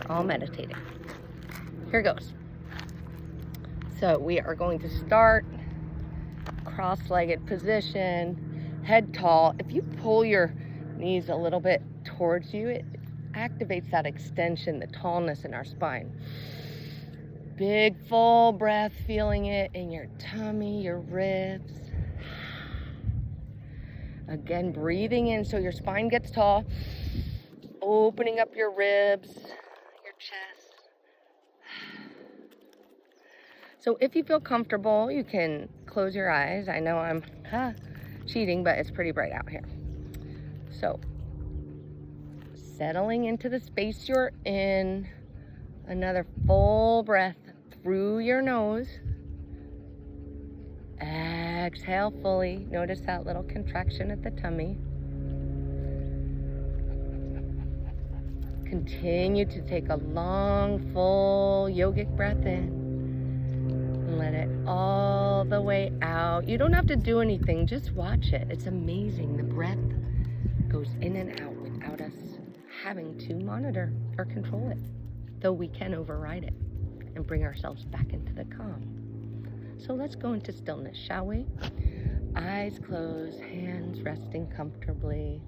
all meditating. Here goes. So we are going to start cross-legged position, head tall. If you pull your knees a little bit towards you, it activates that extension, the tallness in our spine. Big full breath, feeling it in your tummy, your ribs. Again, breathing in so your spine gets tall, opening up your ribs, your chest. So if you feel comfortable, you can close your eyes. I know I'm cheating, but it's pretty bright out here. So settling into the space you're in, another full breath through your nose. Exhale fully. Notice that little contraction at the tummy. Continue to take a long, full yogic breath in. And let it all the way out. You don't have to do anything, just watch it. It's amazing. The breath goes in and out without us having to monitor or control it, though we can override it and bring ourselves back into the calm. So let's go into stillness, shall we? Eyes closed, hands resting comfortably.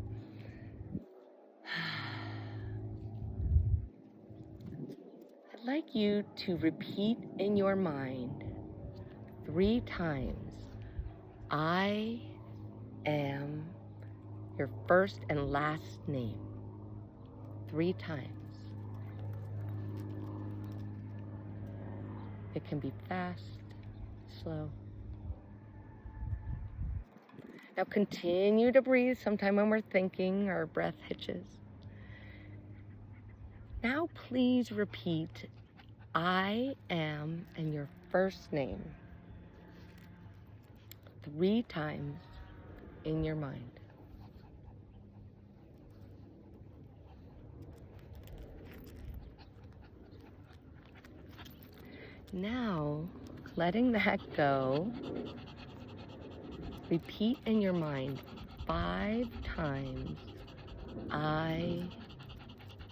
I'd like you to repeat in your mind 3 times, I am your first and last name. 3 times. It can be fast, slow. Now continue to breathe. Sometime when we're thinking, our breath hitches. Now please repeat, I am and your first name 3 times in your mind. Now, letting that go, repeat in your mind 5 times, I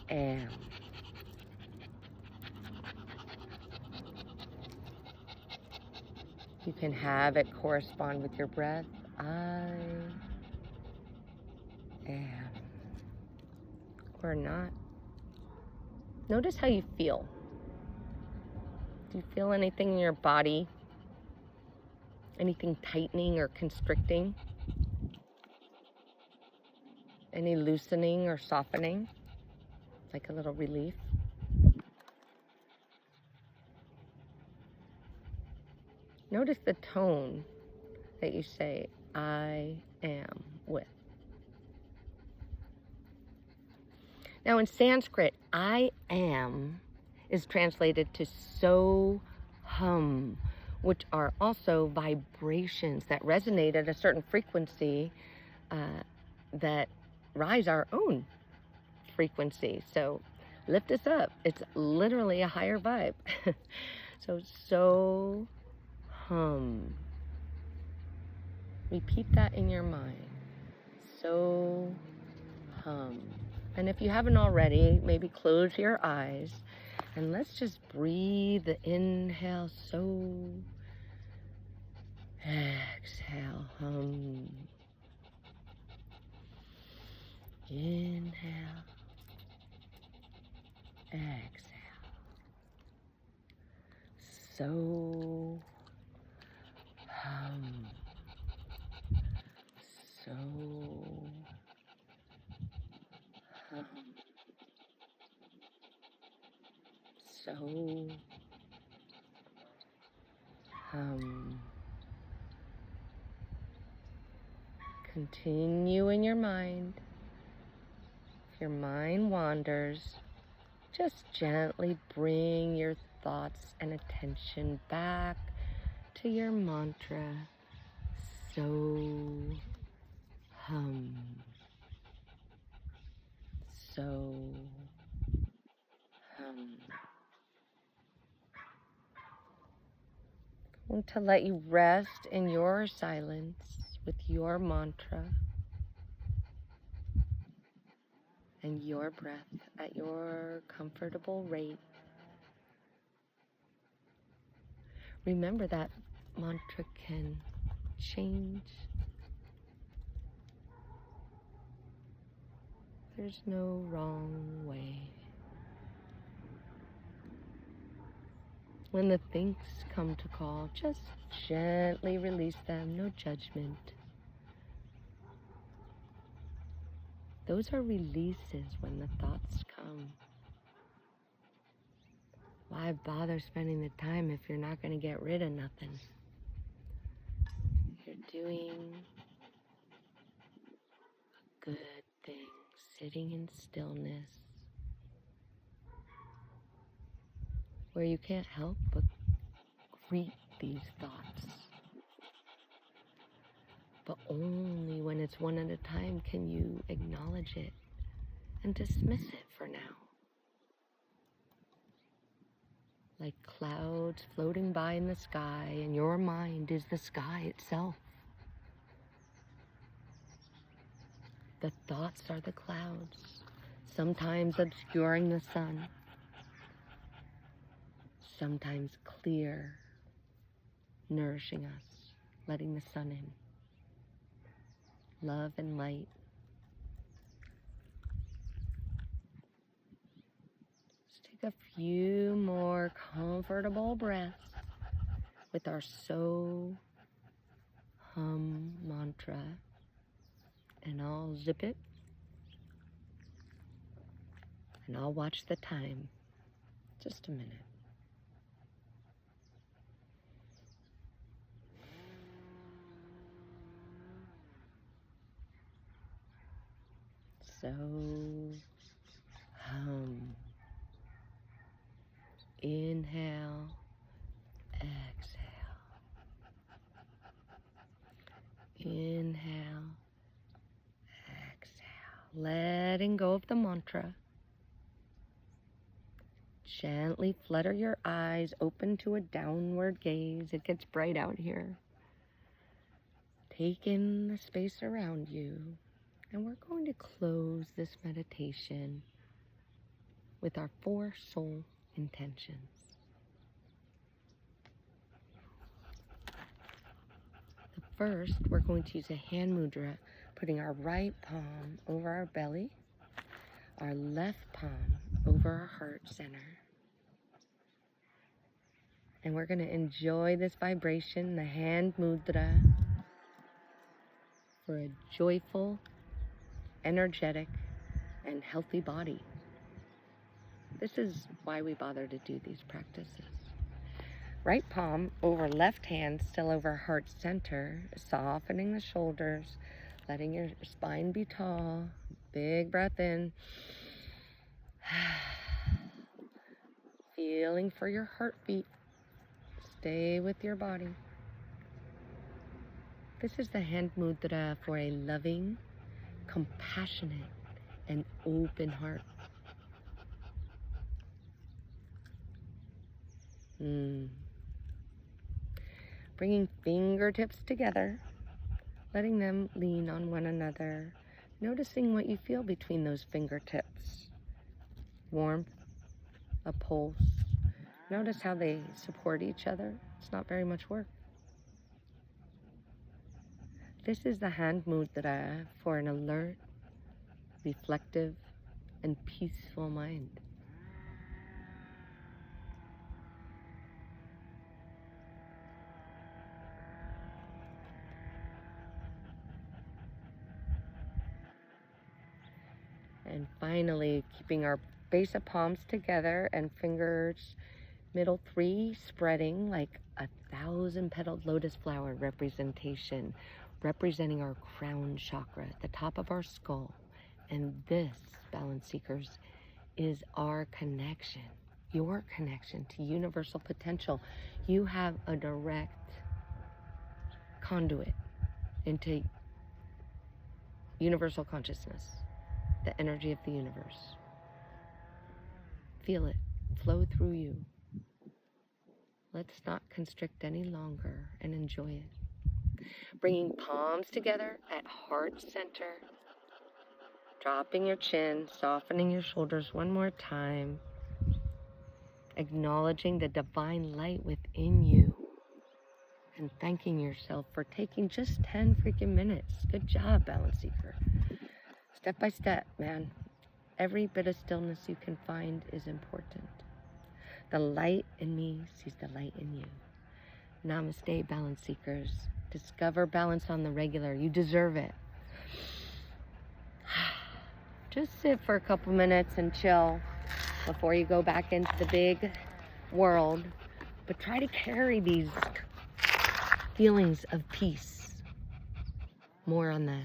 am. You can have it correspond with your breath. I am. Or not. Notice how you feel. Do you feel anything in your body? Anything tightening or constricting? Any loosening or softening? Like a little relief? Notice the tone that you say, I am with. Now in Sanskrit, I am is translated to so hum, which are also vibrations that resonate at a certain frequency that rise our own frequency. So lift us up. It's literally a higher vibe. So hum. Repeat that in your mind. So hum. And if you haven't already, maybe close your eyes and let's just breathe the inhale, so. Exhale, hum. Inhale. Exhale. So hum. So hum. So hum. Continue in your mind. If your mind wanders, just gently bring your thoughts and attention back to your mantra. So hum. So hum. I want to let you rest in your silence with your mantra and your breath at your comfortable rate. Remember that mantra can change. There's no wrong way. When the thinks come to call, just gently release them, no judgment. Those are releases when the thoughts come. Why bother spending the time if you're not going to get rid of nothing? You're doing a good thing, sitting in stillness, where you can't help but greet these thoughts. But only when it's one at a time can you acknowledge it and dismiss it for now. Like clouds floating by in the sky, and your mind is the sky itself. The thoughts are the clouds, sometimes obscuring the sun, sometimes clear, nourishing us, letting the sun in. Love and light. Let's take a few more comfortable breaths with our So Hum mantra. And I'll zip it. And I'll watch the time. Just a minute. So hum. Inhale, exhale. Inhale, exhale. Letting go of the mantra. Gently flutter your eyes open to a downward gaze. It gets bright out here. Take in the space around you. And we're going to close this meditation with our 4 soul intentions. The first, we're going to use a hand mudra, putting our right palm over our belly, our left palm over our heart center. And we're going to enjoy this vibration, the hand mudra, for a joyful, energetic, and healthy body. This is why we bother to do these practices. Right palm over left hand, still over heart center, softening the shoulders, letting your spine be tall. Big breath in. Feeling for your heartbeat. Stay with your body. This is the hand mudra for a loving, compassionate, and open heart. Bringing fingertips together, letting them lean on one another, noticing what you feel between those fingertips. Warmth, a pulse. Notice how they support each other. It's not very much work. This is the hand mudra for an alert, reflective, and peaceful mind. And finally, keeping our base of palms together and fingers, middle 3 spreading like 1,000-petaled lotus flower representation, representing our crown chakra, the top of our skull. And this, balance seekers, is our connection, your connection to universal potential. You have a direct conduit into universal consciousness, the energy of the universe. Feel it flow through you. Let's not constrict any longer and enjoy it. Bringing palms together at heart center. Dropping your chin, softening your shoulders one more time. Acknowledging the divine light within you. And thanking yourself for taking just 10 freaking minutes. Good job, Balance Seeker. Step by step, man. Every bit of stillness you can find is important. The light in me sees the light in you. Namaste, Balance Seekers. Discover balance on the regular. You deserve it. Just sit for a couple minutes and chill before you go back into the big world. But try to carry these feelings of peace more on the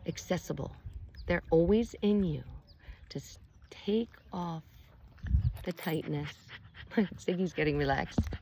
accessible. They're always in you. Just take off the tightness. Ziggy's getting relaxed.